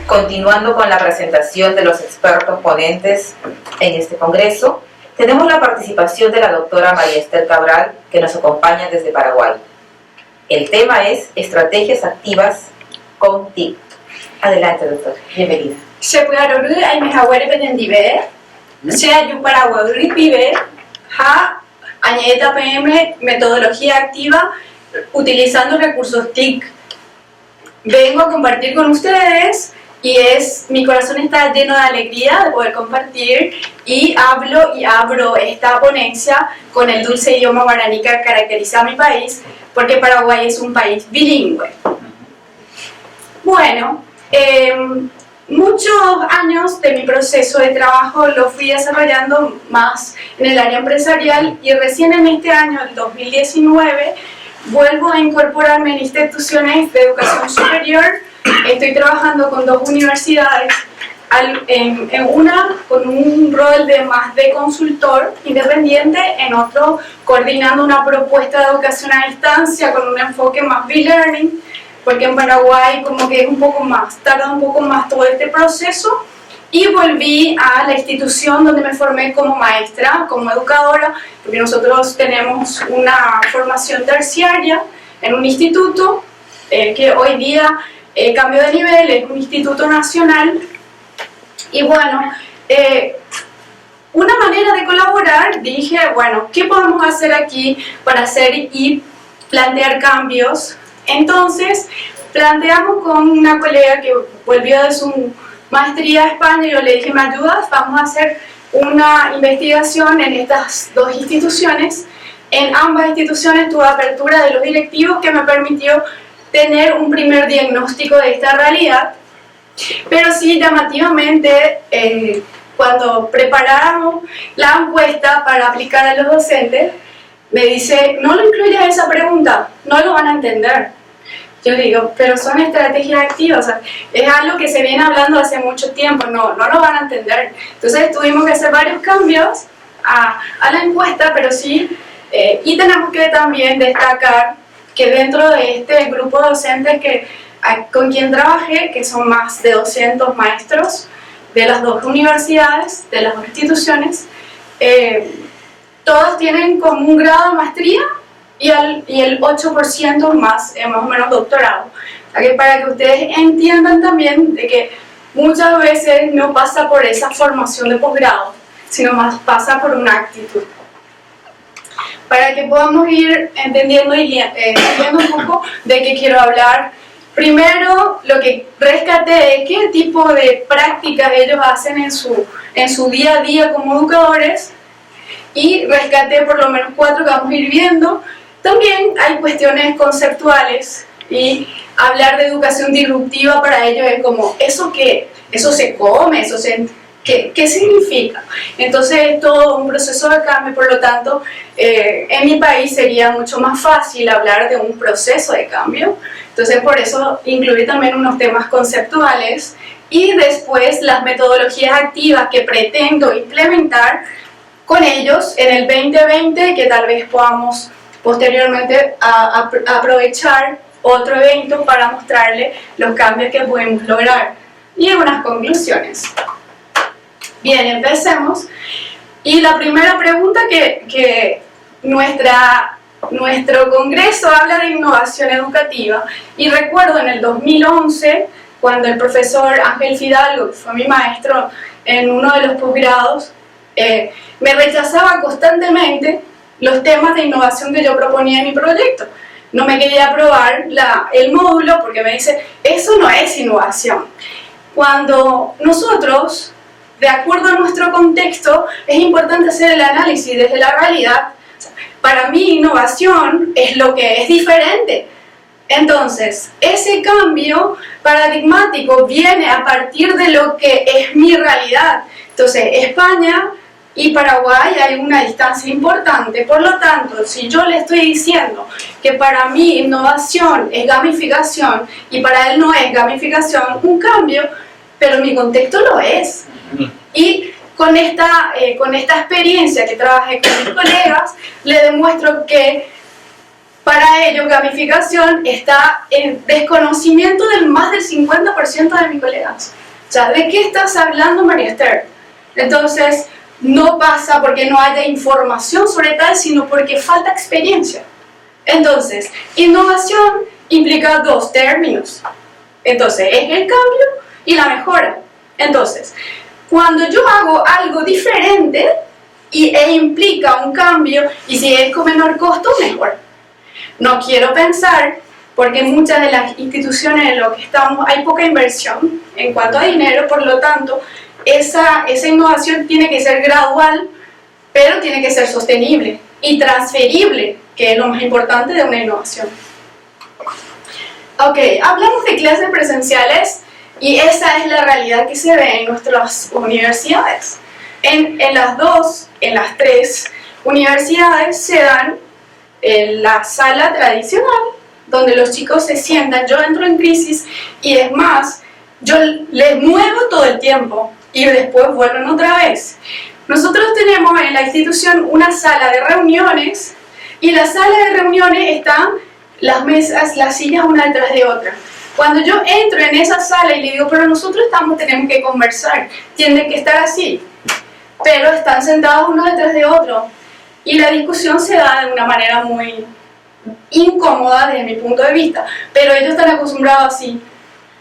Continuando con la presentación de los expertos ponentes en este congreso, tenemos la participación de la doctora María Esther Cabral, que nos acompaña desde Paraguay. El tema es Estrategias Activas con TIC. Adelante, doctora. Bienvenida. Sepuyaroru ay mejawere pendiente, sea yo Paraguay pibe, ha añeta PM metodología activa utilizando recursos TIC. Vengo a compartir con ustedes y mi corazón está lleno de alegría de poder compartir y hablo y abro esta ponencia con el dulce idioma guaraní que caracteriza a mi país, porque Paraguay es un país bilingüe. Bueno, muchos años de mi proceso de trabajo lo fui desarrollando más en el área empresarial y recién en este año, el 2019, vuelvo a incorporarme en instituciones de educación superior. Estoy trabajando con 2 universidades, en una con un rol de consultor independiente, en otro coordinando una propuesta de educación a distancia con un enfoque más B-Learning, porque en Paraguay como que es un poco más, tarda un poco más todo este proceso, y volví a la institución donde me formé como maestra, como educadora, porque nosotros tenemos una formación terciaria en un instituto que hoy día cambió de nivel, es un instituto nacional. Y bueno, una manera de colaborar, dije, bueno, ¿qué podemos hacer aquí para hacer y plantear cambios? Entonces, planteamos con una colega que volvió de su maestría a España, y yo le dije, ¿me ayudas? Vamos a hacer una investigación en estas 2 instituciones. En ambas instituciones tuve apertura de los directivos que me permitió tener un primer diagnóstico de esta realidad, pero sí llamativamente cuando preparamos la encuesta para aplicar a los docentes, me dice, no lo incluyas esa pregunta, no lo van a entender. Yo digo, pero son estrategias activas, o sea, es algo que se viene hablando hace mucho tiempo, no lo van a entender. Entonces tuvimos que hacer varios cambios a la encuesta, pero sí, y tenemos que también destacar que dentro de este grupo de docentes con quien trabajé, que son más de 200 maestros de las 2 universidades, de las 2 instituciones, todos tienen como un grado de maestría y el 8% más o menos doctorado. O sea que para que ustedes entiendan también de que muchas veces no pasa por esa formación de posgrado, sino más pasa por una actitud. Para que podamos ir entendiendo y viendo un poco de qué quiero hablar. Primero, lo que rescaté es qué tipo de prácticas ellos hacen en su día a día como educadores, y rescaté por lo menos 4 que vamos a ir viendo. También hay cuestiones conceptuales, y hablar de educación disruptiva para ellos es como, ¿eso qué? ¿Eso se come? ¿Qué significa? Entonces es todo un proceso de cambio, por lo tanto, en mi país sería mucho más fácil hablar de un proceso de cambio. Entonces por eso incluí también unos temas conceptuales, y después las metodologías activas que pretendo implementar con ellos en el 2020, que tal vez podamos posteriormente aprovechar otro evento para mostrarle los cambios que podemos lograr y unas conclusiones. Bien, empecemos. Y la primera pregunta que nuestro congreso habla de innovación educativa, y recuerdo en el 2011 cuando el profesor Ángel Fidalgo, que fue mi maestro en uno de los posgrados, me rechazaba constantemente los temas de innovación que yo proponía en mi proyecto. No me quería aprobar el módulo porque me dice, eso no es innovación. Cuando nosotros, de acuerdo a nuestro contexto, es importante hacer el análisis desde la realidad. Para mí, innovación es lo que es diferente. Entonces, ese cambio paradigmático viene a partir de lo que es mi realidad. Entonces, España y Paraguay hay una distancia importante, por lo tanto, si yo le estoy diciendo que para mí innovación es gamificación y para él no es gamificación, un cambio, pero mi contexto lo es. Y con esta experiencia que trabajé con mis colegas, le demuestro que Para ello, gamificación está en desconocimiento del más del 50% de mis colegas. O sea, ¿de qué estás hablando, María Esther? Entonces, no pasa porque no haya información sobre tal, sino porque falta experiencia. Entonces, innovación implica dos términos. Entonces, es el cambio y la mejora. Entonces, cuando yo hago algo diferente e implica un cambio, y si es con menor costo, mejor. No quiero pensar, porque en muchas de las instituciones en las que estamos hay poca inversión en cuanto a dinero, por lo tanto, esa innovación tiene que ser gradual, pero tiene que ser sostenible y transferible, que es lo más importante de una innovación. Ok, hablamos de clases presenciales y esa es la realidad que se ve en nuestras universidades. En las tres universidades se dan en la sala tradicional, donde los chicos se sientan. Yo entro en crisis y es más, yo les muevo todo el tiempo y después vuelven otra vez. Nosotros tenemos en la institución una sala de reuniones y la sala de reuniones están las mesas, las sillas una detrás de otra. Cuando yo entro en esa sala y le digo, pero nosotros tenemos que conversar, tienen que estar así, pero están sentados uno detrás de otro. Y la discusión se da de una manera muy incómoda desde mi punto de vista, pero ellos están acostumbrados así.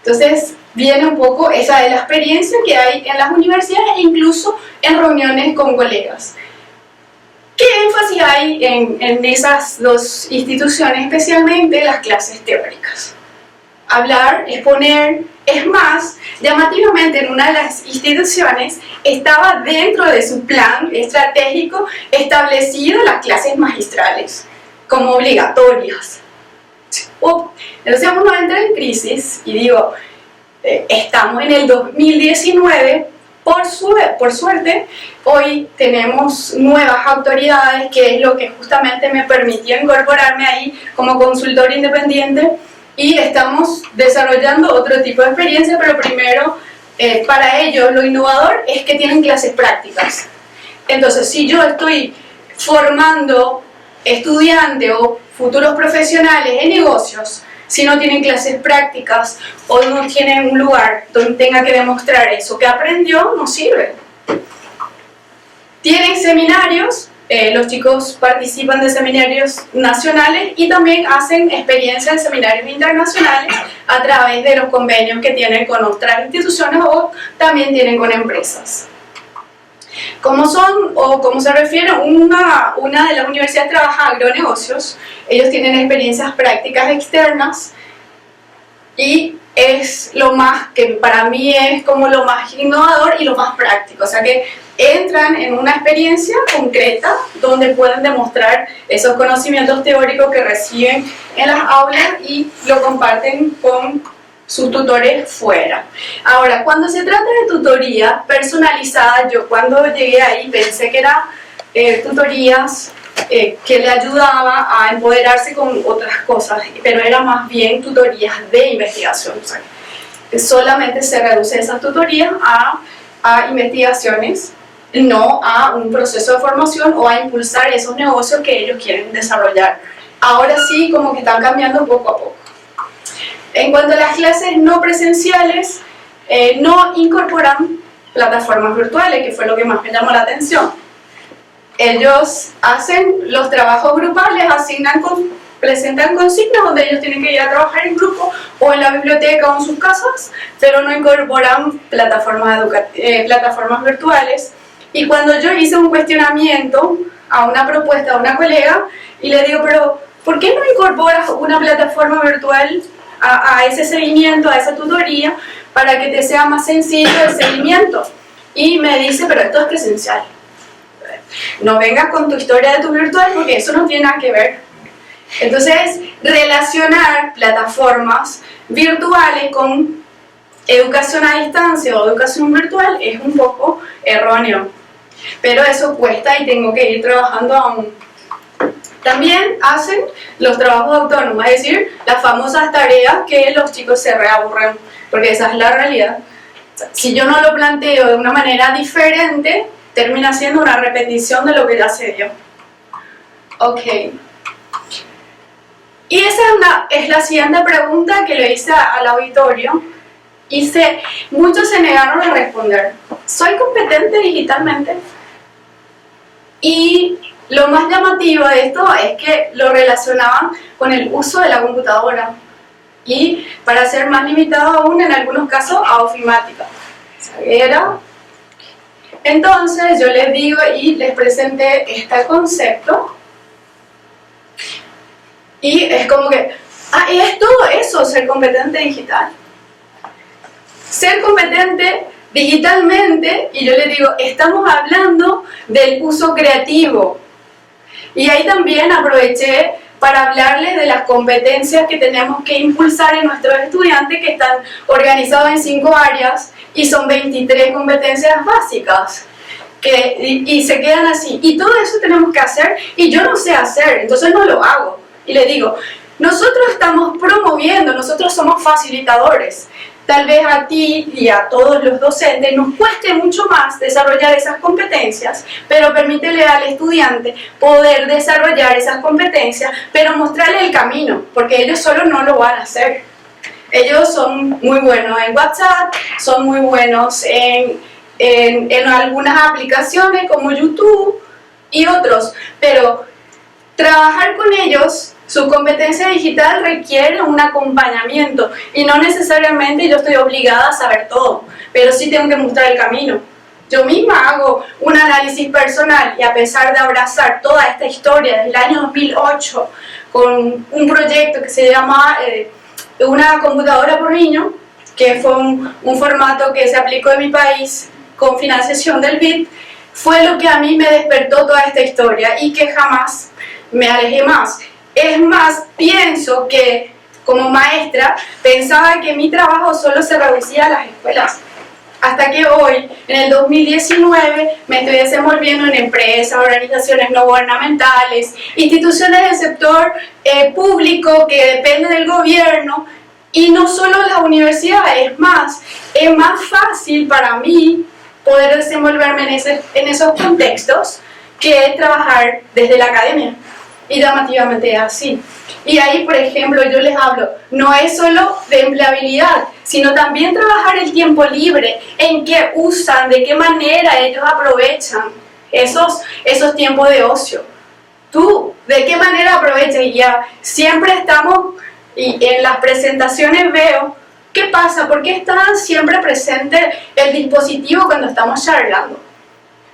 Entonces viene un poco esa de la experiencia que hay en las universidades e incluso en reuniones con colegas. ¿Qué énfasis hay en esas dos instituciones, especialmente las clases teóricas? Hablar, exponer. Es más, llamativamente en una de las instituciones estaba dentro de su plan estratégico establecido las clases magistrales como obligatorias. Entonces uno entra en crisis y digo, estamos en el 2019, por suerte, hoy tenemos nuevas autoridades, que es lo que justamente me permitió incorporarme ahí como consultor independiente, y estamos desarrollando otro tipo de experiencia, pero primero, para ellos lo innovador es que tienen clases prácticas. Entonces, si yo estoy formando estudiantes o futuros profesionales en negocios, si no tienen clases prácticas o no tienen un lugar donde tenga que demostrar eso que aprendió, no sirve. Tienen seminarios, los chicos participan de seminarios nacionales y también hacen experiencias en seminarios internacionales a través de los convenios que tienen con otras instituciones o también tienen con empresas. ¿Cómo son o cómo se refiere? Una de las universidades trabaja agronegocios, ellos tienen experiencias prácticas externas y es lo más, que para mí es como lo más innovador y lo más práctico, o sea que entran en una experiencia concreta donde pueden demostrar esos conocimientos teóricos que reciben en las aulas y lo comparten con sus tutores fuera. Ahora, cuando se trata de tutoría personalizada, yo cuando llegué ahí pensé que era tutorías que le ayudaba a empoderarse con otras cosas, pero era más bien tutorías de investigación. O sea, solamente se reduce esas tutorías a investigaciones, no a un proceso de formación o a impulsar esos negocios que ellos quieren desarrollar. Ahora sí, como que están cambiando poco a poco. En cuanto a las clases no presenciales, no incorporan plataformas virtuales, que fue lo que más me llamó la atención. Ellos hacen los trabajos grupales, presentan consignas donde ellos tienen que ir a trabajar en grupo o en la biblioteca o en sus casas, pero no incorporan plataformas virtuales. Y cuando yo hice un cuestionamiento a una propuesta de una colega y le digo, pero ¿por qué no incorporas una plataforma virtual a ese seguimiento, a esa tutoría, para que te sea más sencillo el seguimiento? Y me dice, pero esto es presencial. No vengas con tu historia de tu virtual porque eso no tiene nada que ver. Entonces, relacionar plataformas virtuales con educación a distancia o educación virtual es un poco erróneo. Pero eso cuesta y tengo que ir trabajando aún. También hacen los trabajos autónomos, es decir, las famosas tareas que los chicos se reaburren, porque esa es la realidad. Si yo no lo planteo de una manera diferente, termina siendo una repetición de lo que ya se dio. Ok. Y esa es la siguiente pregunta que le hice al auditorio. Muchos se negaron a responder. ¿Soy competente digitalmente? Y lo más llamativo de esto es que lo relacionaban con el uso de la computadora. Y para ser más limitado aún, en algunos casos, a ofimática. Entonces yo les digo y les presenté este concepto. Y es como que, y es todo eso, ser competente digital. Ser competente digitalmente, y yo les digo, estamos hablando del uso creativo. Y ahí también aproveché para hablarles de las competencias que tenemos que impulsar en nuestros estudiantes, que están organizados en 5 áreas y son 23 competencias básicas. Y se quedan así. Y todo eso tenemos que hacer y yo no sé hacer, entonces no lo hago. Y le digo, nosotros estamos promoviendo, nosotros somos facilitadores. Tal vez a ti y a todos los docentes nos cueste mucho más desarrollar esas competencias, pero permítele al estudiante poder desarrollar esas competencias, pero mostrarle el camino, porque ellos solo no lo van a hacer. Ellos son muy buenos en WhatsApp, son muy buenos en algunas aplicaciones como YouTube y otros, pero trabajar con ellos, su competencia digital requiere un acompañamiento y no necesariamente yo estoy obligada a saber todo, pero sí tengo que mostrar el camino. Yo misma hago un análisis personal y a pesar de abrazar toda esta historia desde el año 2008 con un proyecto que se llama Una computadora por niño, que fue un formato que se aplicó en mi país con financiación del BID, fue lo que a mí me despertó toda esta historia y que jamás me alejé más. Es más, pienso que como maestra pensaba que mi trabajo solo se reducía a las escuelas. Hasta que hoy, en el 2019, me estoy desenvolviendo en empresas, organizaciones no gubernamentales, instituciones del sector público que dependen del gobierno y no solo las universidades. Es más fácil para mí poder desenvolverme en esos contextos que trabajar desde la academia. Y llamativamente es así. Y ahí, por ejemplo, yo les hablo, no es solo de empleabilidad, sino también trabajar el tiempo libre, en qué usan, de qué manera ellos aprovechan esos tiempos de ocio. Tú, ¿de qué manera aprovechas? Y ya siempre estamos, y en las presentaciones veo, ¿qué pasa? ¿Por qué está siempre presente el dispositivo cuando estamos charlando?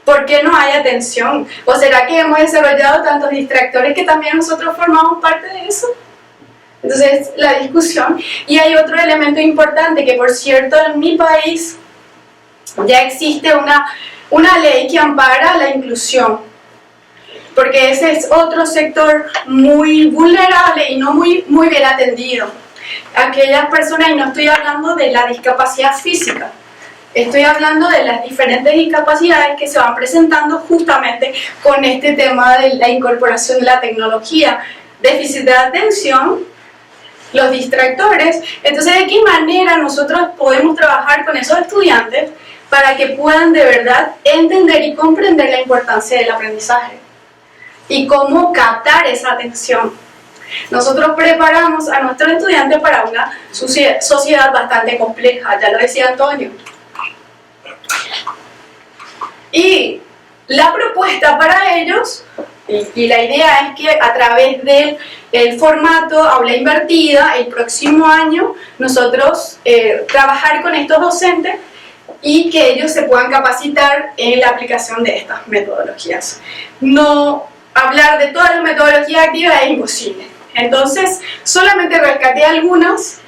¿Por qué no hay atención? ¿O será que hemos desarrollado tantos distractores que también nosotros formamos parte de eso? Entonces, la discusión. Y hay otro elemento importante que, por cierto, en mi país ya existe una ley que ampara la inclusión. Porque ese es otro sector muy vulnerable y no muy bien atendido. Aquellas personas, y no estoy hablando de la discapacidad física, estoy hablando de las diferentes discapacidades que se van presentando justamente con este tema de la incorporación de la tecnología, déficit de atención, los distractores. Entonces, ¿de qué manera nosotros podemos trabajar con esos estudiantes para que puedan de verdad entender y comprender la importancia del aprendizaje? Y cómo captar esa atención. Nosotros preparamos a nuestros estudiantes para una sociedad bastante compleja, ya lo decía Antonio. Y la propuesta para ellos, y la idea es que a través del formato aula invertida, el próximo año, nosotros trabajar con estos docentes y que ellos se puedan capacitar en la aplicación de estas metodologías. No hablar de todas las metodologías activas es imposible. Entonces, solamente rescaté algunas,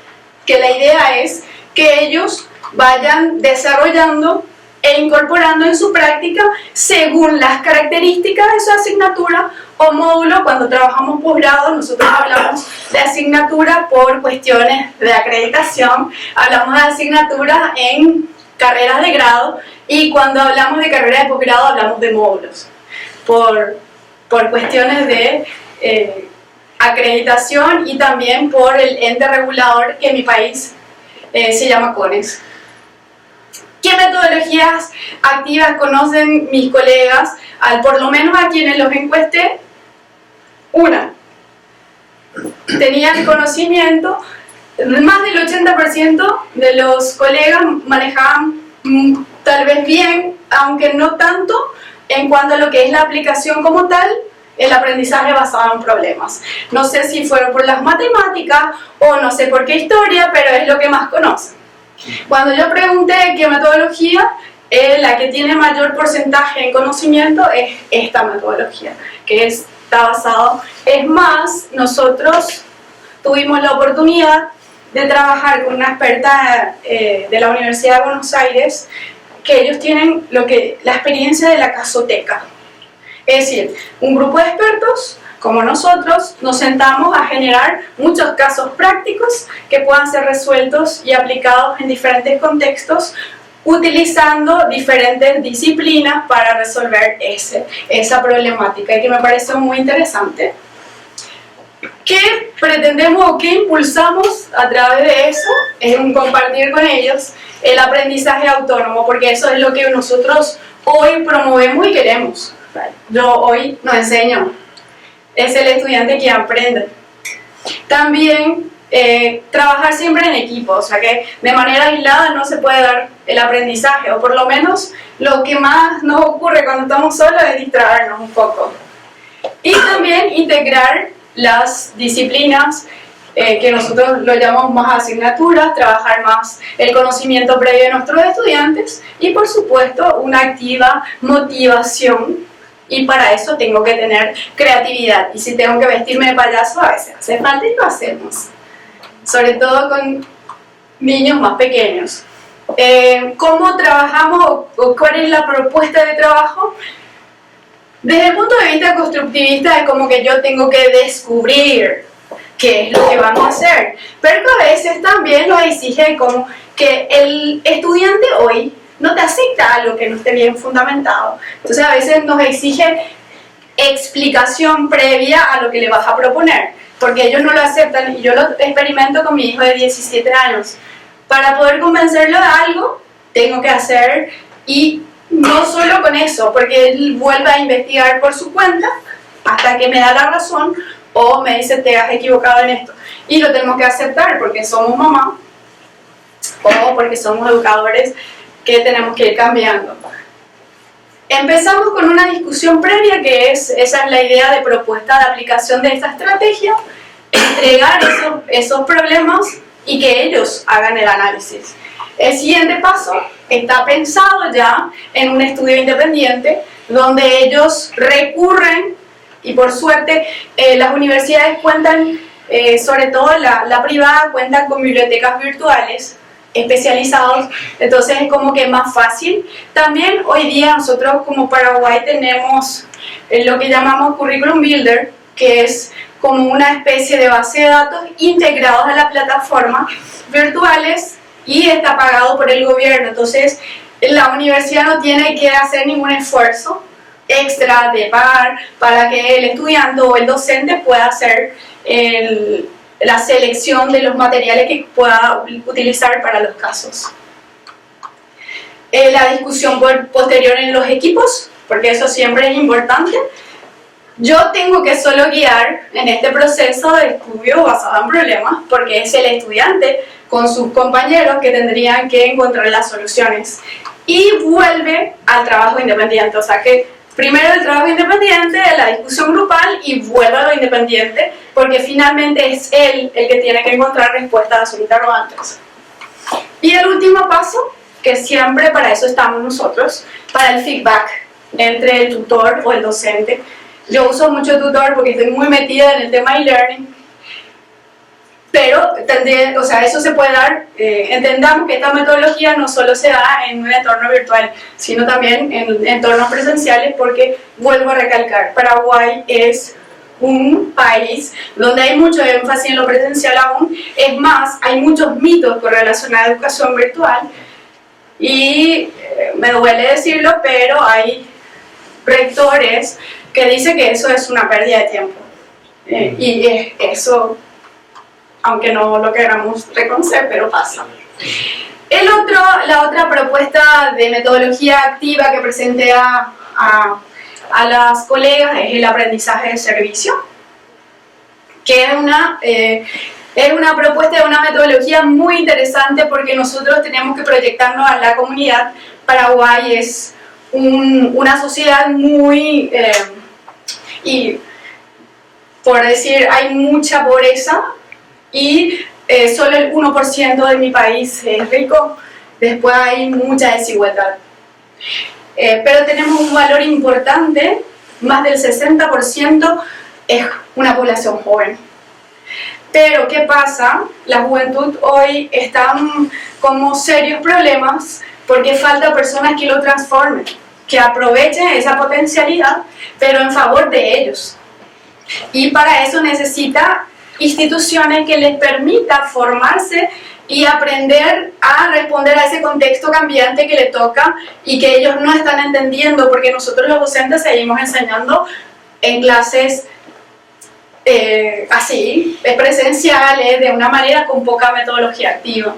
que la idea es que ellos vayan desarrollando e incorporando en su práctica según las características de su asignatura o módulo. Cuando trabajamos posgrado, nosotros hablamos de asignatura por cuestiones de acreditación, hablamos de asignaturas en carreras de grado, y cuando hablamos de carreras de posgrado hablamos de módulos, por cuestiones de acreditación y también por el ente regulador que en mi país se llama CONEX. ¿Qué metodologías activas conocen mis colegas? Por lo menos a quienes los encuesté, una. tenían conocimiento, más del 80% de los colegas manejaban tal vez bien, aunque no tanto, en cuanto a lo que es la aplicación como tal, el aprendizaje basado en problemas. No sé si fueron por las matemáticas o no sé por qué historia, pero es lo que más conocen. Cuando yo pregunté qué metodología, la que tiene mayor porcentaje en conocimiento es esta metodología, que está basado. Es más, nosotros tuvimos la oportunidad de trabajar con una experta de la Universidad de Buenos Aires, que ellos tienen la experiencia de la casoteca. Es decir, un grupo de expertos como nosotros nos sentamos a generar muchos casos prácticos que puedan ser resueltos y aplicados en diferentes contextos, utilizando diferentes disciplinas para resolver esa problemática, y que me parece muy interesante. ¿Qué pretendemos o qué impulsamos a través de eso? Es compartir con ellos el aprendizaje autónomo, porque eso es lo que nosotros hoy promovemos y queremos. Yo hoy no enseño, es el estudiante quien aprende. También trabajar siempre en equipo, o sea que de manera aislada no se puede dar el aprendizaje, o por lo menos lo que más nos ocurre cuando estamos solos es distraernos un poco. Y también integrar las disciplinas que nosotros lo llamamos más asignaturas, trabajar más el conocimiento previo de nuestros estudiantes y por supuesto una activa motivación, y para eso tengo que tener creatividad, y si tengo que vestirme de payaso a veces hace falta y lo hacemos, sobre todo con niños más pequeños. ¿Cómo trabajamos o cuál es la propuesta de trabajo? Desde el punto de vista constructivista es como que yo tengo que descubrir qué es lo que vamos a hacer, pero que a veces también nos exige como que el estudiante hoy no te acepta algo que no esté bien fundamentado. Entonces a veces nos exige explicación previa a lo que le vas a proponer, porque ellos no lo aceptan, y yo lo experimento con mi hijo de 17 años. Para poder convencerlo de algo, tengo que hacer, y no solo con eso, porque él vuelve a investigar por su cuenta hasta que me da la razón o me dice te has equivocado en esto, y lo tenemos que aceptar porque somos mamá o porque somos educadores que tenemos que ir cambiando. Empezamos con una discusión previa, que esa es la idea de propuesta de aplicación de esta estrategia, entregar esos problemas y que ellos hagan el análisis. El siguiente paso está pensado ya en un estudio independiente donde ellos recurren, y por suerte las universidades cuentan, sobre todo la privada, cuentan con bibliotecas virtuales especializados, entonces es como que más fácil. También hoy día nosotros como Paraguay tenemos lo que llamamos Curriculum Builder, que es como una especie de base de datos integrados a la plataforma virtuales, y está pagado por el gobierno. Entonces la universidad no tiene que hacer ningún esfuerzo extra de pagar para que el estudiante o el docente pueda hacer la selección de los materiales que pueda utilizar para los casos. La discusión posterior en los equipos, porque eso siempre es importante. Yo tengo que solo guiar en este proceso de estudio basado en problemas, porque es el estudiante con sus compañeros que tendrían que encontrar las soluciones. Y vuelve al trabajo independiente, o sea que primero el trabajo independiente, la discusión grupal, y vuelve a lo independiente, porque finalmente es él el que tiene que encontrar respuestas a sus interrogantes. Y el último paso, que siempre para eso estamos nosotros, para el feedback entre el tutor o el docente. Yo uso mucho tutor porque estoy muy metida en el tema e-learning, pero eso se puede dar, entendamos que esta metodología no solo se da en un entorno virtual, sino también en entornos presenciales, porque, vuelvo a recalcar, Paraguay es un país donde hay mucho énfasis en lo presencial aún. Es más, hay muchos mitos con relación a la educación virtual, y me duele decirlo, pero hay rectores que dicen que eso es una pérdida de tiempo, y eso, aunque no lo queramos reconocer, pero pasa. La otra propuesta de metodología activa que presenté a las colegas es el aprendizaje de servicio. que es una propuesta de una metodología muy interesante porque nosotros tenemos que proyectarnos a la comunidad. Paraguay es una sociedad muy, y por decir, hay mucha pobreza y solo el 1% de mi país es rico, después hay mucha desigualdad. Pero tenemos un valor importante, más del 60% es una población joven. Pero ¿qué pasa? La juventud hoy está como serios problemas porque falta personas que lo transformen, que aprovechen esa potencialidad, pero en favor de ellos. Y para eso necesita instituciones que les permita formarse y aprender a responder a ese contexto cambiante que le toca y que ellos no están entendiendo, porque nosotros los docentes seguimos enseñando en clases así, presenciales, de una manera con poca metodología activa.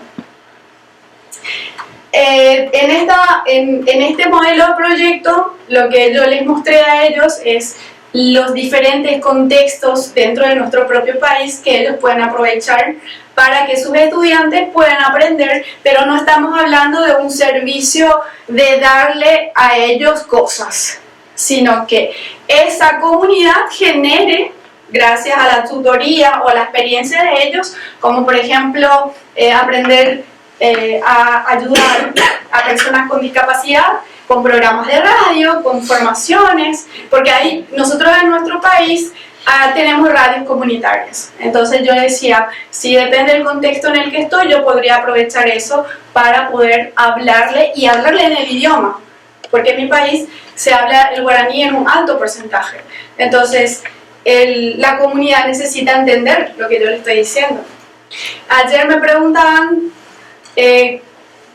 En este modelo de proyecto, lo que yo les mostré a ellos es los diferentes contextos dentro de nuestro propio país que ellos pueden aprovechar para que sus estudiantes puedan aprender, pero no estamos hablando de un servicio de darle a ellos cosas, sino que esa comunidad genere, gracias a la tutoría o la experiencia de ellos, como por ejemplo aprender a ayudar a personas con discapacidad, con programas de radio, con formaciones, porque ahí nosotros en nuestro país tenemos radios comunitarias. Entonces yo decía, si depende del contexto en el que estoy, yo podría aprovechar eso para poder hablarle y hablarle en el idioma, porque en mi país se habla el guaraní en un alto porcentaje. Entonces la comunidad necesita entender lo que yo le estoy diciendo. Ayer me preguntaban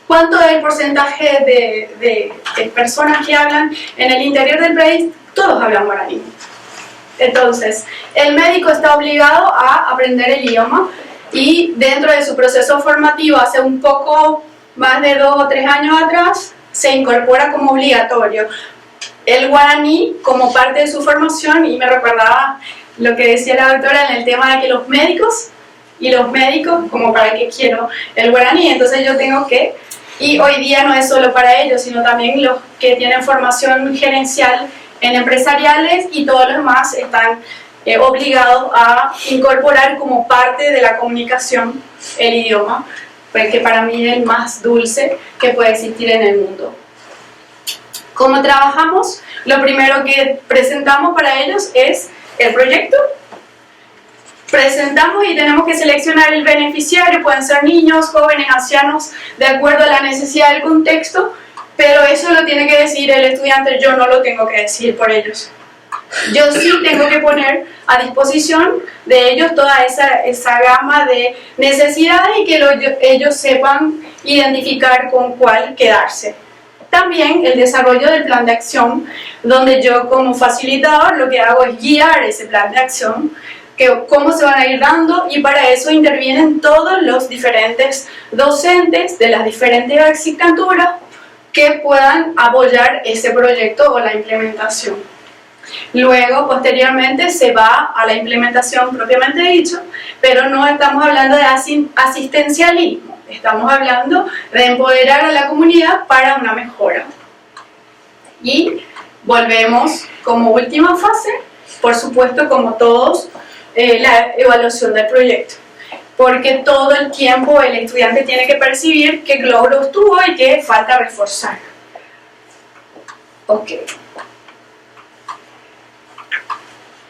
¿cuánto es el porcentaje de personas que hablan en el interior del país? Todos hablan guaraní. Entonces, el médico está obligado a aprender el idioma y dentro de su proceso formativo, hace un poco más de 2 o 3 años atrás, se incorpora como obligatorio el guaraní como parte de su formación. Y me recordaba lo que decía la doctora en el tema de que los médicos, como para qué quiero el guaraní, entonces yo tengo que, y hoy día no es solo para ellos, sino también los que tienen formación gerencial en empresariales y todos los demás están obligados a incorporar como parte de la comunicación el idioma, que para mí es el más dulce que puede existir en el mundo. ¿Cómo trabajamos? Lo primero que presentamos para ellos es el proyecto. Presentamos y tenemos que seleccionar el beneficiario, pueden ser niños, jóvenes, ancianos, de acuerdo a la necesidad del contexto, pero eso lo tiene que decir el estudiante, yo no lo tengo que decir por ellos. Yo sí tengo que poner a disposición de ellos toda esa gama de necesidades y que ellos sepan identificar con cuál quedarse. También el desarrollo del plan de acción, donde yo como facilitador lo que hago es guiar ese plan de acción, cómo se van a ir dando, y para eso intervienen todos los diferentes docentes de las diferentes asignaturas que puedan apoyar ese proyecto o la implementación. Luego, posteriormente, se va a la implementación propiamente dicho, pero no estamos hablando de asistencialismo, estamos hablando de empoderar a la comunidad para una mejora. Y volvemos como última fase, por supuesto, como todos, la evaluación del proyecto, porque todo el tiempo el estudiante tiene que percibir qué logros tuvo y qué falta reforzar. Ok.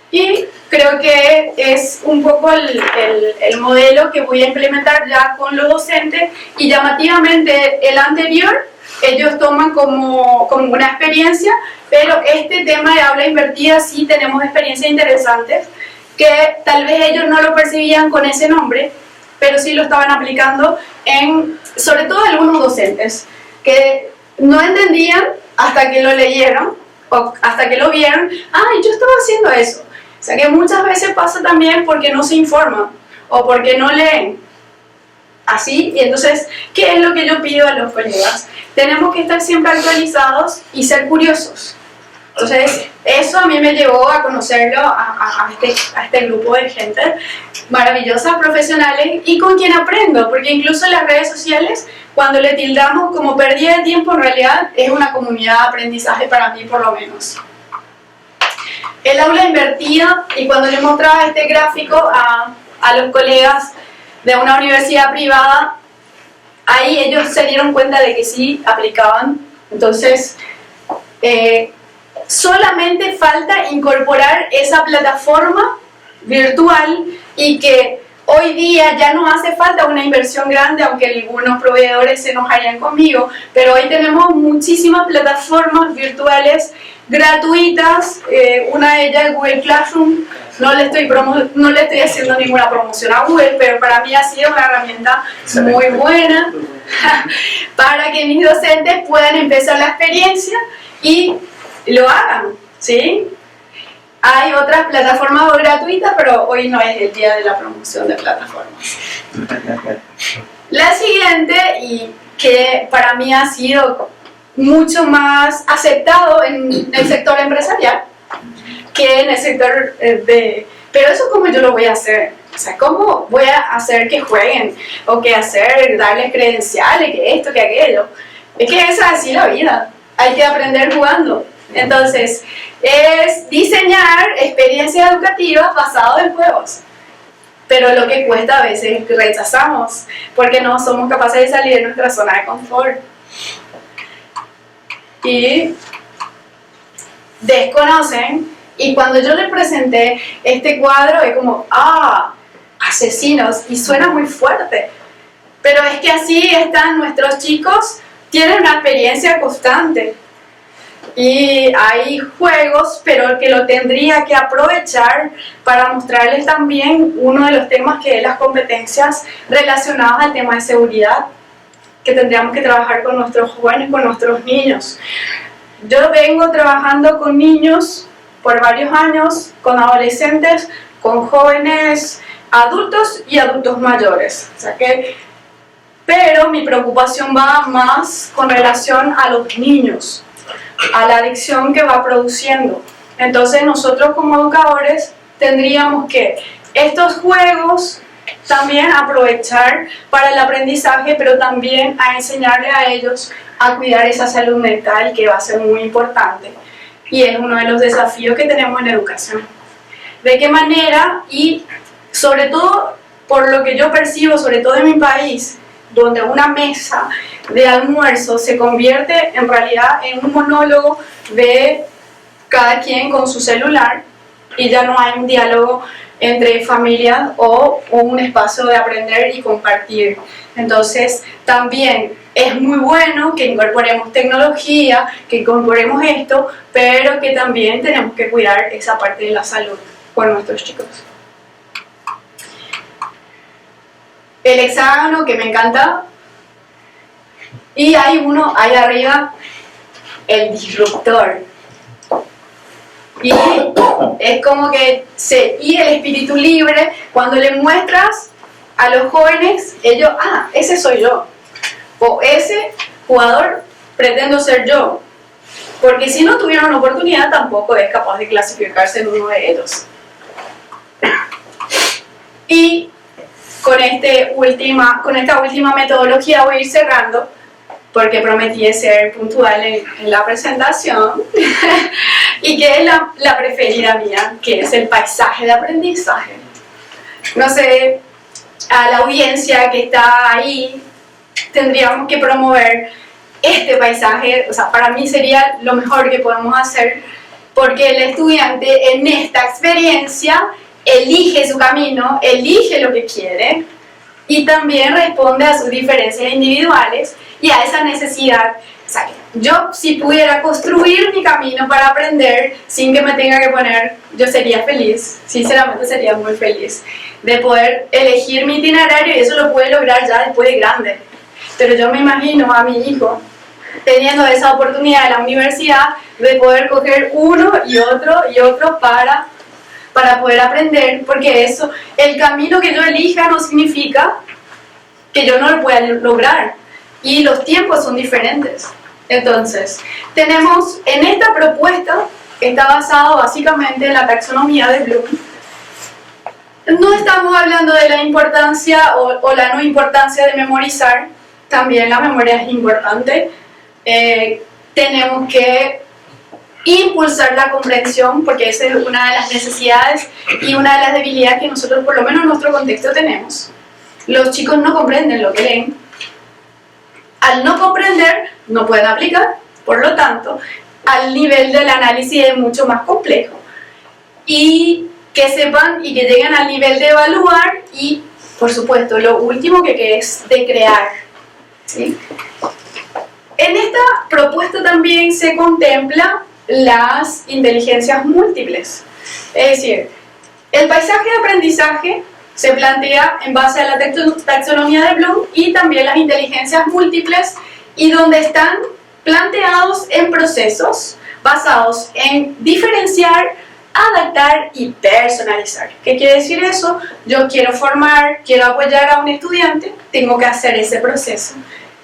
Y creo que es un poco el modelo que voy a implementar ya con los docentes, y llamativamente el anterior ellos toman como una experiencia, pero este tema de aula invertida sí tenemos experiencias interesantes que tal vez ellos no lo percibían con ese nombre, pero sí lo estaban aplicando sobre todo algunos docentes, que no entendían hasta que lo leyeron o hasta que lo vieron, yo estaba haciendo eso. O sea que muchas veces pasa también porque no se informan o porque no leen. Así, y entonces, ¿qué es lo que yo pido a los colegas? Tenemos que estar siempre actualizados y ser curiosos. Entonces, eso a mí me llevó a conocerlo, a este grupo de gente maravillosas, profesionales, y con quien aprendo, porque incluso en las redes sociales, cuando le tildamos como pérdida de tiempo, en realidad es una comunidad de aprendizaje para mí, por lo menos. El aula invertida, y cuando le mostraba este gráfico a los colegas de una universidad privada, ahí ellos se dieron cuenta de que sí aplicaban. Entonces, solamente falta incorporar esa plataforma virtual, y que hoy día ya no hace falta una inversión grande, aunque algunos proveedores se enojarían conmigo, pero hoy tenemos muchísimas plataformas virtuales gratuitas. Una de ellas es Google Classroom. No le estoy haciendo ninguna promoción a Google, pero para mí ha sido una herramienta muy buena para que mis docentes puedan empezar la experiencia y lo hagan, ¿sí? Hay otras plataformas gratuitas, pero hoy no es el día de la promoción de plataformas. La siguiente, y que para mí ha sido mucho más aceptado en el sector empresarial que en el sector Pero eso, ¿cómo yo lo voy a hacer? O sea, ¿cómo voy a hacer que jueguen? ¿O qué hacer? ¿Darles credenciales? ¿Que esto? ¿Que aquello? Es que esa es así la vida. Hay que aprender jugando. Entonces, es diseñar experiencias educativas basadas en juegos. Pero lo que cuesta a veces es que rechazamos, porque no somos capaces de salir de nuestra zona de confort. Y desconocen, y cuando yo les presenté este cuadro, es como, asesinos, y suena muy fuerte. Pero es que así están nuestros chicos, tienen una experiencia constante. Y hay juegos, pero que lo tendría que aprovechar para mostrarles también uno de los temas, que es las competencias relacionadas al tema de seguridad, que tendríamos que trabajar con nuestros jóvenes, con nuestros niños. Yo vengo trabajando con niños por varios años, con adolescentes, con jóvenes adultos y adultos mayores. O sea pero mi preocupación va más con relación a los niños, a la adicción que va produciendo. Entonces nosotros como educadores tendríamos que estos juegos también aprovechar para el aprendizaje, pero también a enseñarle a ellos a cuidar esa salud mental, que va a ser muy importante, y es uno de los desafíos que tenemos en educación. ¿De qué manera? Y sobre todo, por lo que yo percibo, sobre todo en mi país, donde una mesa de almuerzo se convierte en realidad en un monólogo de cada quien con su celular, y ya no hay un diálogo entre familias o un espacio de aprender y compartir. Entonces también es muy bueno que incorporemos tecnología, que incorporemos esto, pero que también tenemos que cuidar esa parte de la salud con nuestros chicos. El hexágono, que me encanta, y hay uno ahí arriba, el disruptor. Y es como que y el espíritu libre, cuando le muestras a los jóvenes, ellos, ese soy yo, o ese jugador pretendo ser yo, porque si no tuvieron una oportunidad tampoco es capaz de clasificarse en uno de ellos. Y con esta última metodología voy a ir cerrando, porque prometí ser puntual en la presentación, y que es la preferida mía, que es el paisaje de aprendizaje. No sé, a la audiencia que está ahí, tendríamos que promover este paisaje. O sea, para mí sería lo mejor que podemos hacer, porque el estudiante en esta experiencia elige su camino, elige lo que quiere, y también responde a sus diferencias individuales y a esa necesidad. O sea, yo, si pudiera construir mi camino para aprender sin que me tenga que poner, yo sería feliz, sinceramente sería muy feliz de poder elegir mi itinerario, y eso lo puede lograr ya después de grande. Pero yo me imagino a mi hijo teniendo esa oportunidad en la universidad de poder coger uno y otro para poder aprender, porque eso, el camino que yo elija no significa que yo no lo pueda lograr, y los tiempos son diferentes. Entonces, tenemos en esta propuesta está basado básicamente en la taxonomía de Bloom. No estamos hablando de la importancia o la no importancia de memorizar, también la memoria es importante. Tenemos que impulsar la comprensión, porque esa es una de las necesidades y una de las debilidades que nosotros, por lo menos en nuestro contexto, tenemos. Los chicos no comprenden lo que leen. Al no comprender, no pueden aplicar, por lo tanto, al nivel del análisis es mucho más complejo. Y que sepan y que lleguen al nivel de evaluar y, por supuesto, lo último que es de crear, ¿sí? En esta propuesta también se contempla las inteligencias múltiples. Es decir, el paisaje de aprendizaje se plantea en base a la taxonomía de Bloom y también las inteligencias múltiples, y donde están planteados en procesos basados en diferenciar, adaptar y personalizar. ¿Qué quiere decir eso? Yo quiero formar, quiero apoyar a un estudiante, tengo que hacer ese proceso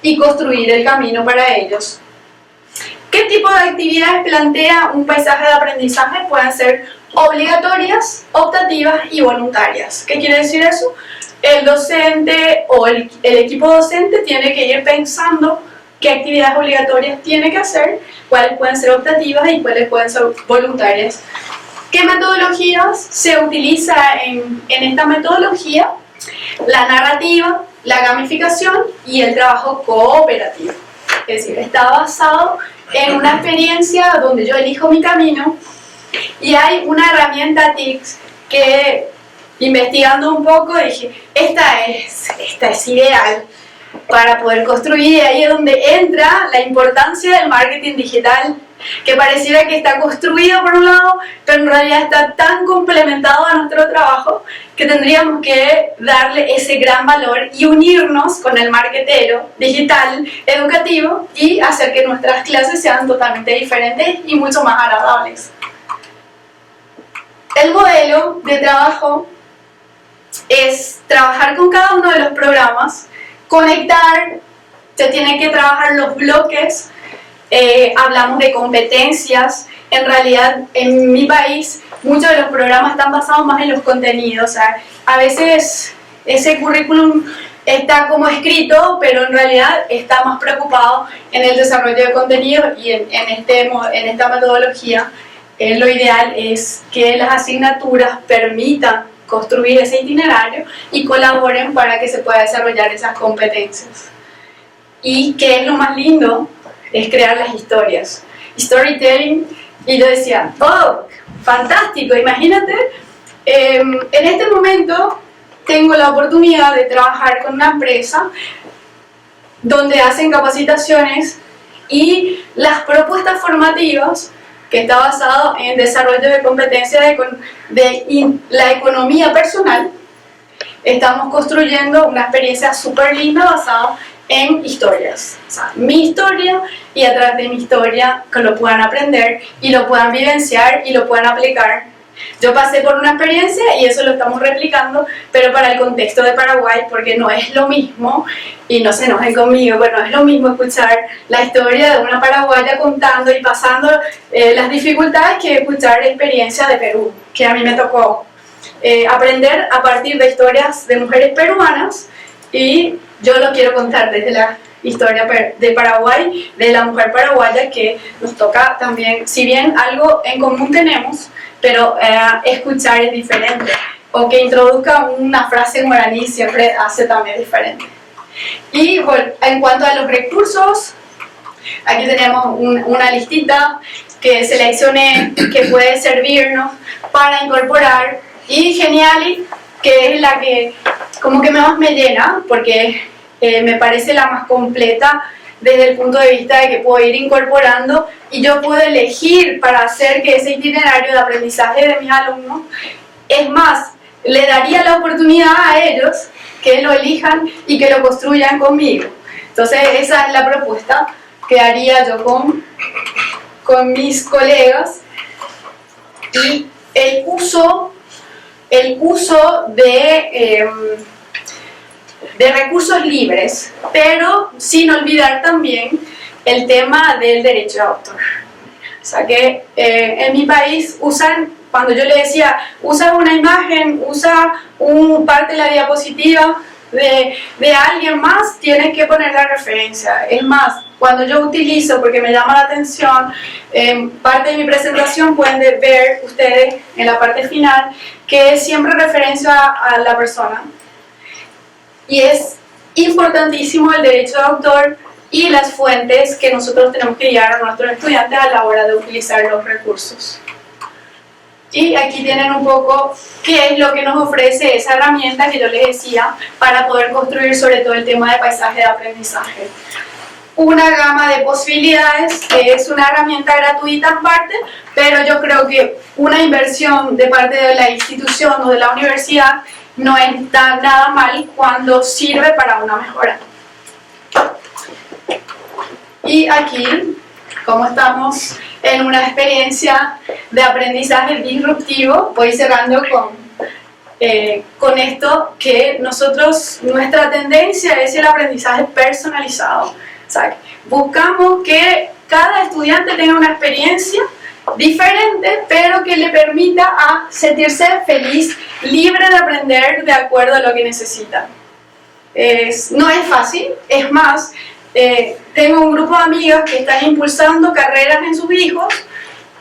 y construir el camino para ellos. ¿Qué tipo de actividades plantea un paisaje de aprendizaje? Pueden ser obligatorias, optativas y voluntarias. ¿Qué quiere decir eso? El docente o el equipo docente tiene que ir pensando qué actividades obligatorias tiene que hacer, cuáles pueden ser optativas y cuáles pueden ser voluntarias. ¿Qué metodologías se utiliza en esta metodología? La narrativa, la gamificación y el trabajo cooperativo. Es decir, está basado en una experiencia donde yo elijo mi camino, y hay una herramienta TICS que, investigando un poco, dije, esta es ideal para poder construir, y ahí es donde entra la importancia del marketing digital, que pareciera que está construido por un lado, pero en realidad está tan complementado a nuestro trabajo que tendríamos que darle ese gran valor y unirnos con el marketero digital educativo y hacer que nuestras clases sean totalmente diferentes y mucho más agradables. El modelo de trabajo es trabajar con cada uno de los programas, conectar, se tienen que trabajar los bloques. Hablamos de competencias. En realidad, en mi país, muchos de los programas están basados más en los contenidos. O sea, a veces ese currículum está como escrito, pero en realidad está más preocupado en el desarrollo de contenidos, y en esta metodología lo ideal es que las asignaturas permitan construir ese itinerario y colaboren para que se pueda desarrollar esas competencias. Y que es lo más lindo, es crear las historias, storytelling. Y yo decía, oh, fantástico, imagínate, en este momento tengo la oportunidad de trabajar con una empresa donde hacen capacitaciones, y las propuestas formativas, que está basado en desarrollo de competencias de la economía personal, estamos construyendo una experiencia súper linda basada en historias. O sea, mi historia, y a través de mi historia que lo puedan aprender y lo puedan vivenciar y lo puedan aplicar. Yo pasé por una experiencia y eso lo estamos replicando, pero para el contexto de Paraguay, porque no es lo mismo, y no se enojen conmigo, pero no es lo mismo escuchar la historia de una paraguaya contando y pasando las dificultades que escuchar la experiencia de Perú, que a mí me tocó aprender a partir de historias de mujeres peruanas, y yo lo quiero contar desde la historia de Paraguay, de la mujer paraguaya, que nos toca también, si bien algo en común tenemos, pero escuchar es diferente, o que introduzca una frase en guaraní siempre hace también diferente. Y bueno, en cuanto a los recursos, aquí tenemos una listita que seleccioné que puede servirnos para incorporar, y Geniali, que es la que como que más me llena, porque me parece la más completa desde el punto de vista de que puedo ir incorporando y yo puedo elegir para hacer que ese itinerario de aprendizaje de mis alumnos, es más, le daría la oportunidad a ellos que lo elijan y que lo construyan conmigo. Entonces esa es la propuesta que haría yo con mis colegas, y el uso de recursos libres, pero sin olvidar también el tema del derecho de autor. O sea que en mi país usan, cuando yo le decía, usa una imagen, usa parte de la diapositiva de alguien más, tienes que poner la referencia. Es más, cuando yo utilizo, porque me llama la atención, parte de mi presentación pueden ver ustedes en la parte final, que es siempre referencia a la persona. Y es importantísimo el derecho de autor y las fuentes que nosotros tenemos que guiar a nuestros estudiantes a la hora de utilizar los recursos. Y aquí tienen un poco qué es lo que nos ofrece esa herramienta que yo les decía para poder construir sobre todo el tema de paisaje de aprendizaje. Una gama de posibilidades, es una herramienta gratuita en parte, pero yo creo que una inversión de parte de la institución o de la universidad no está nada mal cuando sirve para una mejora. Y aquí, como estamos en una experiencia de aprendizaje disruptivo, voy cerrando con esto, que nuestra tendencia es el aprendizaje personalizado. O sea, buscamos que cada estudiante tenga una experiencia diferente, pero que le permita a sentirse feliz, libre de aprender de acuerdo a lo que necesita. No es fácil, es más, tengo un grupo de amigas que están impulsando carreras en sus hijos,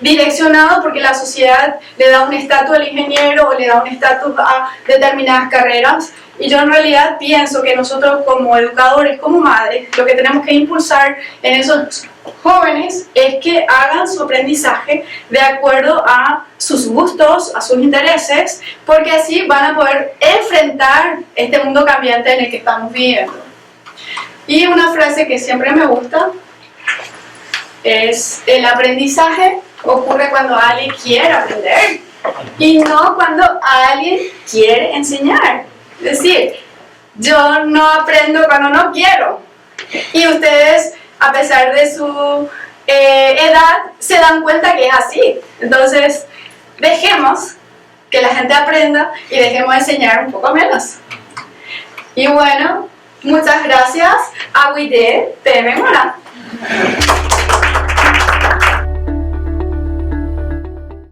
direccionado porque la sociedad le da un estatus al ingeniero o le da un estatus a determinadas carreras, y yo en realidad pienso que nosotros como educadores, como madres, lo que tenemos que impulsar en esos jóvenes es que hagan su aprendizaje de acuerdo a sus gustos, a sus intereses, porque así van a poder enfrentar este mundo cambiante en el que estamos viviendo. Y una frase que siempre me gusta es: el aprendizaje ocurre cuando alguien quiere aprender y no cuando alguien quiere enseñar. Es decir, yo no aprendo cuando no quiero, y ustedes, a pesar de su edad, se dan cuenta que es así. Entonces, dejemos que la gente aprenda y dejemos de enseñar un poco menos. Y bueno, muchas gracias. Agüide, te demora.